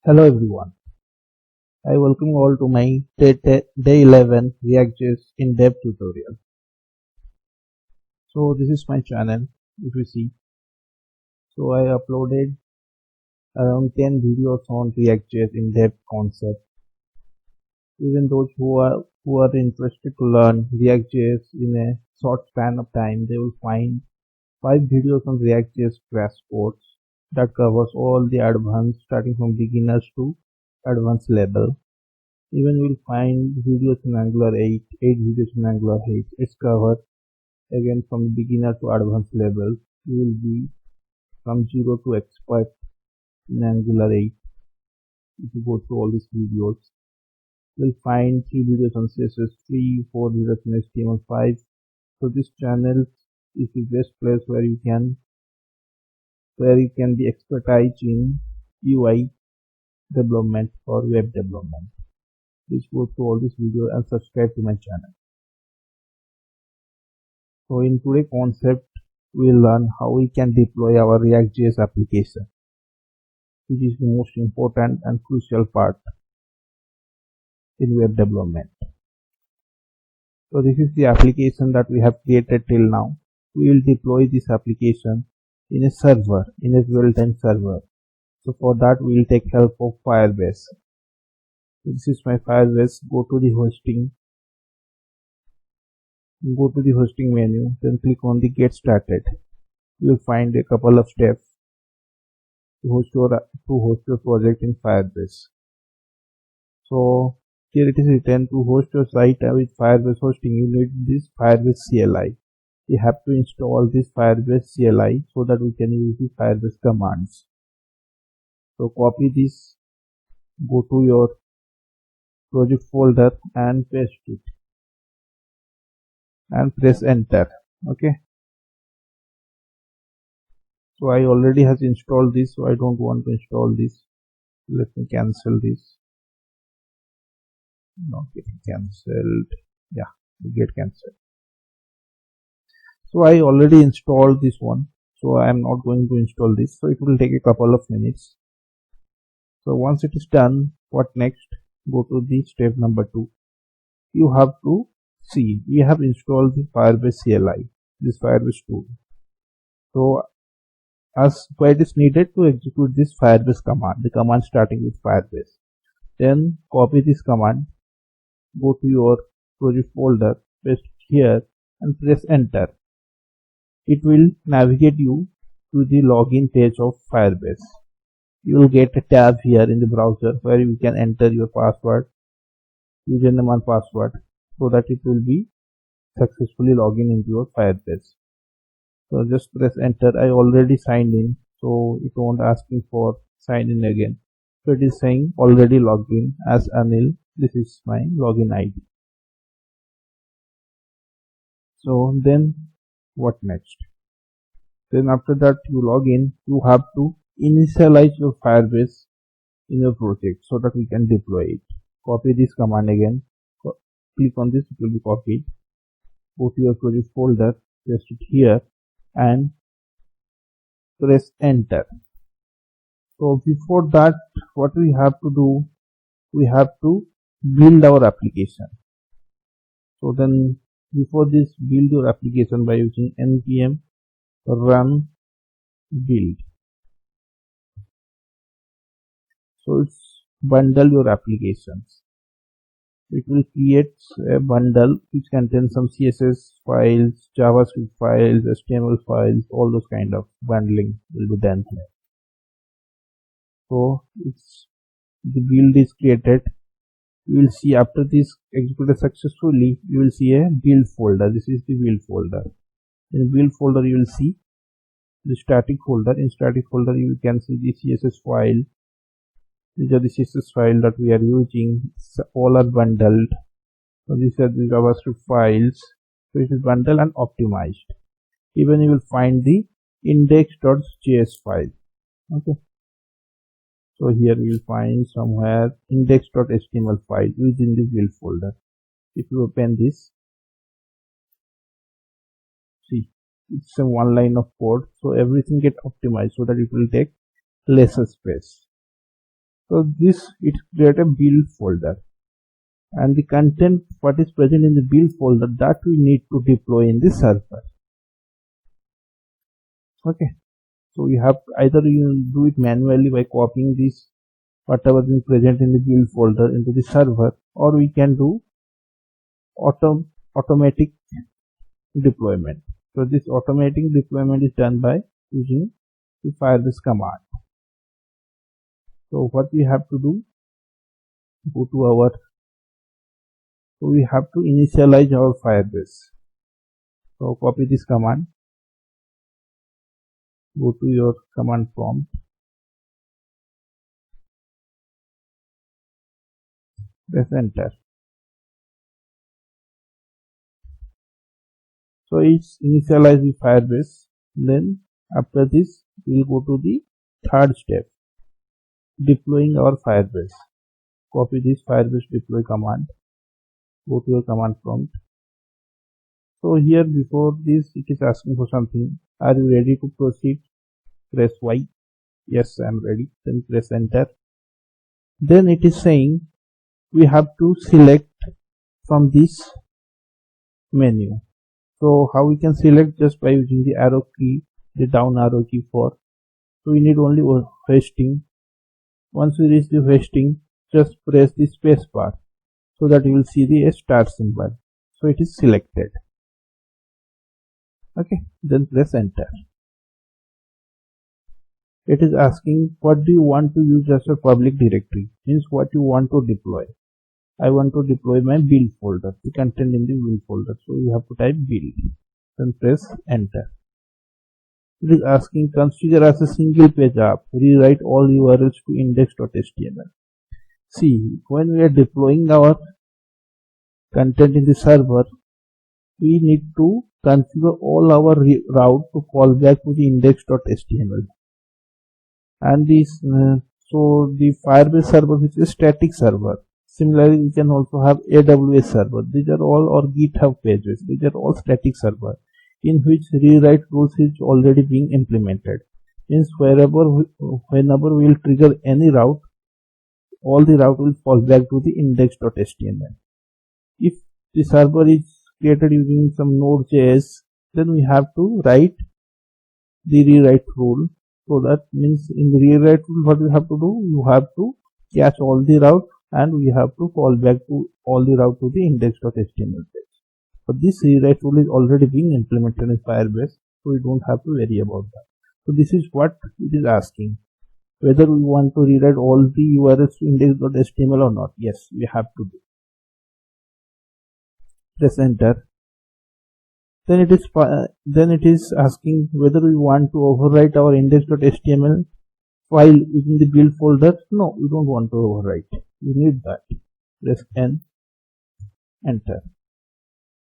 Hello everyone. I welcome you all to my day 11 React.js in-depth tutorial. So this is my channel, if you see. So I uploaded around 10 videos on React.js in-depth concept. Even those who are interested to learn React.js in a short span of time, they will find 5 videos on React.js crash course that covers all the advanced, starting from beginners to advanced level. Even we'll find videos in Angular 8 videos in Angular 8. It's covered again from beginner to advanced level. You will be from zero to expert in Angular 8. If you go through all these videos, you'll find 3 videos on CSS3, 4 videos on HTML5. So this channel is the best place where you can be expertise in UI development or web development. Please go through all this video and subscribe to my channel. So in today's concept, we'll learn how we can deploy our React.js application, which is the most important and crucial part in web development. So this is the application that we have created till now. We will deploy this application in a server, in a real-time server. So for that, we will take help of Firebase. This is my Firebase. Go to the hosting menu, then click on the get started. You will find a couple of steps to host your project in Firebase. So here it is written, to host your site with Firebase hosting, you need this Firebase CLI. You have to install this Firebase CLI so that we can use the Firebase commands. So copy this, go to your project folder and paste it and press enter. Okay. So I already has installed this, so I don't want to install this. Let me cancel this. Not getting cancelled. Yeah, get cancelled. So I already installed this one, so I am not going to install this. So it will take a couple of minutes. So once it is done, what next? Go to the step number 2. You have to see, we have installed the Firebase CLI, this Firebase tool. So as what is needed to execute this Firebase command, the command starting with Firebase. Then copy this command, go to your project folder, paste here and press enter. It will navigate you to the login page of Firebase. You will get a tab here in the browser where you can enter your password, username and password, so that it will be successfully logging into your Firebase. So just press enter. I already signed in, so it won't ask me for sign in again. So it is saying already logged in as Anil. This is my login ID. So then what next? Then after that you log in, you have to initialize your Firebase in your project so that we can deploy it. Copy this command again. Click on this, it will be copied. Go to your project folder, paste it here and press enter. So before that, what we have to do, we have to build our application. So then before this, build your application by using npm run build. So it's bundle your applications. It will create a bundle which contains some CSS files, JavaScript files, HTML files, all those kind of bundling will be done here. So it's the build is created. You will see after this executed successfully, you will see a build folder. This is the build folder. In build folder, you will see the static folder. In static folder, you can see the CSS file. These are the CSS file that we are using. All are bundled. So these are the JavaScript files. So it is bundled and optimized. Even you will find the index.js file. Okay. So here we will find somewhere index.html file within the build folder. If you open this, see, it's a one line of code. So everything get optimized so that it will take lesser space. So this it create a build folder, and the content what is present in the build folder that we need to deploy in the server. Okay, so you have either you do it manually by copying this whatever is present in the build folder into the server, or we can do automatic deployment. So this automatic deployment is done by using the Firebase command. So what we have to do, go to our, so we have to initialize our Firebase. So copy this command, go to your command prompt, press enter. So it's initialize the Firebase. Then after this we will go to the third step, deploying our Firebase. Copy this Firebase deploy command, go to your command prompt. So here before this it is asking for something. Are you ready to proceed? Press Y. Yes, I am ready. Then press enter. Then it is saying we have to select from this menu. So how we can select? Just by using the arrow key, the down arrow key for. So we need only hosting. Once we reach the hosting, just press the space bar so that you will see the star symbol. So it is selected. Okay, then press enter. It is asking what do you want to use as a public directory, means what you want to deploy. I want to deploy my build folder, the content in the build folder. So you have to type build, then press enter. It is asking configure as a single page app, rewrite all URLs to index.html. See, when we are deploying our content in the server, we need to configure all our route to call back to the index.html. And this, so the Firebase server, which is a static server. Similarly, we can also have AWS server. These are all, or GitHub pages. These are all static server in which rewrite rules is already being implemented. Means whenever we will trigger any route, all the route will fall back to the index.html. If the server is created using some Node.js, then we have to write the rewrite rule. So that means in the rewrite rule, what we have to do, you have to catch all the route and we have to call back to all the route to the index.html page. But this rewrite rule is already being implemented in Firebase, so we don't have to worry about that. So this is what it is asking, whether we want to rewrite all the URLs to index.html or not. Yes, we have to do. Press enter. Then it is asking whether we want to overwrite our index.html file within the build folder. No, we don't want to overwrite. We need that. Press N, enter.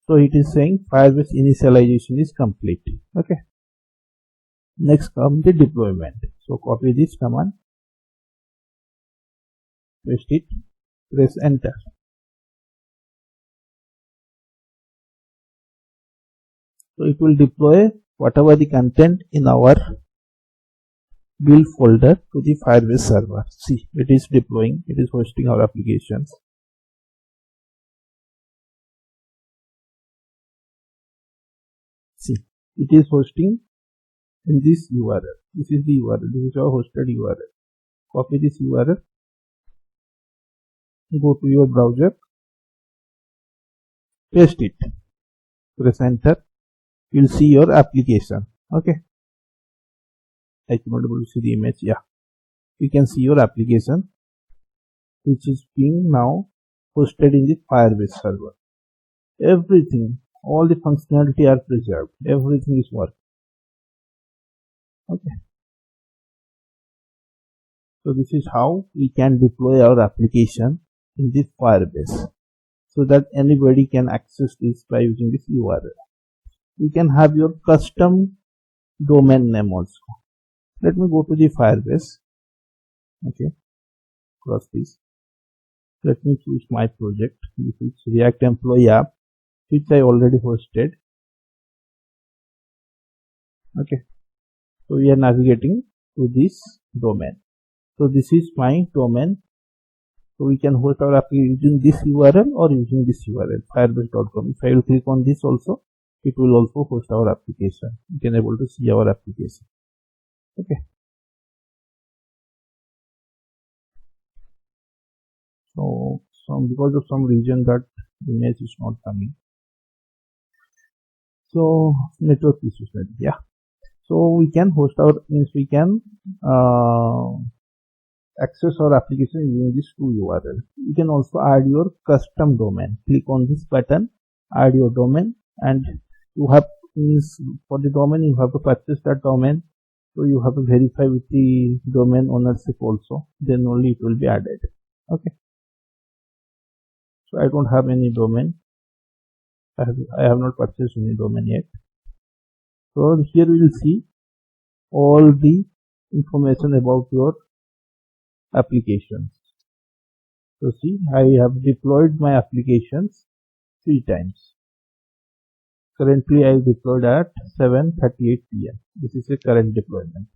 So it is saying Firebase initialization is complete. Okay. Next comes the deployment. So copy this command, paste it, press enter. So it will deploy whatever the content in our build folder to the Firebase server. See, it is deploying, it is hosting our applications. See, it is hosting in this URL. This is the URL. This is our hosted URL. Copy this URL. Go to your browser. Paste it. Press enter. You will see your application. Okay. I cannot able to see the image. Yeah. You can see your application, which is being now hosted in the Firebase server. Everything, all the functionality are preserved. Everything is working. Okay. So this is how we can deploy our application in the Firebase, so that anybody can access this by using this URL. You can have your custom domain name also. Let me go to the Firebase. Okay, cross this. Let me choose my project. This is React Employee App, which I already hosted. Okay, so we are navigating to this domain. So this is my domain. So we can host our application using this URL or using this URL, firebase.com. If I will click on this also, it will also host our application. You can able to see our application. Okay. So because of some reason that image is not coming. So network issues, yeah. So we can host our, means we can access our application using these two URL. You can also add your custom domain. Click on this button, add your domain, and you have, means for the domain you have to purchase that domain. So you have to verify with the domain ownership also. Then only it will be added. Okay. So I don't have any domain. I have not purchased any domain yet. So here we will see all the information about your applications. So see, I have deployed my applications 3 times. Currently I deployed at 7:38 PM. This is a current deployment.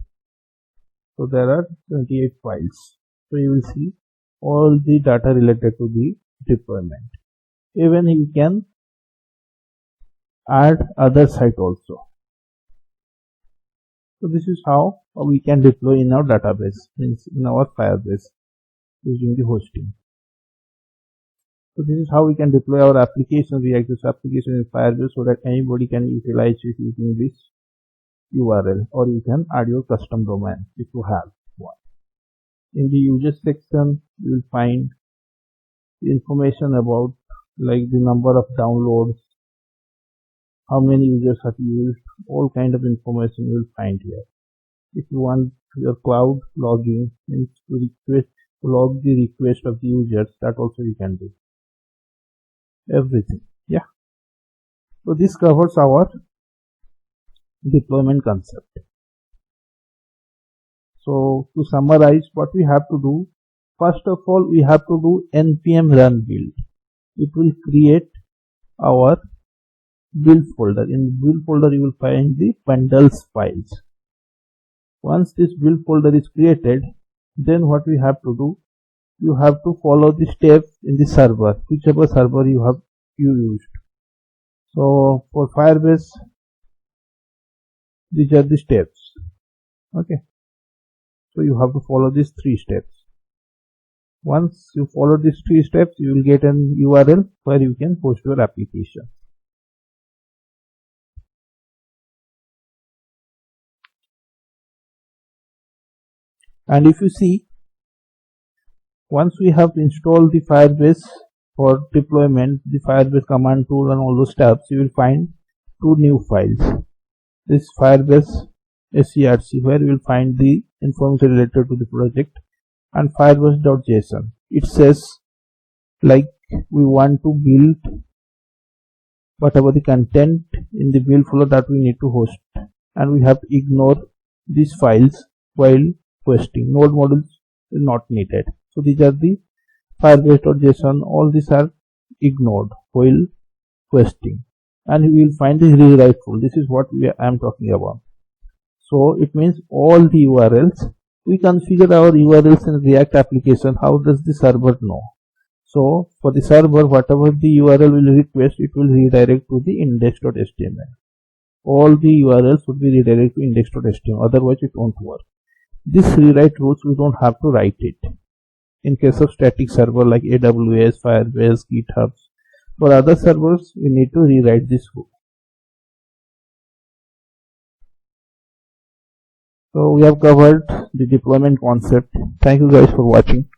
So there are 28 files. So you will see all the data related to the deployment. Even you can add other site also. So this is how we can deploy in our database, means in our Firebase using the hosting. So this is how we can deploy our application, React application in Firebase, so that anybody can utilize it using this URL, or you can add your custom domain if you have one. In the users section, you will find information about like the number of downloads, how many users have used, all kind of information you will find here. If you want your cloud logging, means to log the request of the users, that also you can do. Everything, yeah. So this covers our deployment concept. So to summarize, what we have to do, first of all, we have to do npm run build. It will create our build folder. In the build folder you will find the bundles files. Once this build folder is created, then what we have to do, you have to follow the steps in the server, whichever server you used. So for Firebase, these are the steps. Okay. So you have to follow these 3 steps. Once you follow these 3 steps, you will get an URL where you can host your application. And if you see, once we have installed the Firebase for deployment, the Firebase command tool and all those steps, you will find 2 new files. This Firebase SCRC, where you will find the information related to the project, and firebase.json. It says like we want to build whatever the content in the build folder that we need to host, and we have to ignore these files while hosting. Node modules is not needed. So these are the firebase.json. All these are ignored while hosting, and we will find the rewrite tool. This is what I am talking about. So it means all the URLs, we configure our URLs in React application. How does the server know? So for the server, whatever the URL will request, it will redirect to the index.html. All the URLs would be redirected to index.html. Otherwise it won't work. This rewrite rules, we don't have to write it. In case of static server like AWS, Firebase, GitHub. For other servers, we need to rewrite this rule. So we have covered the deployment concept. Thank you guys for watching.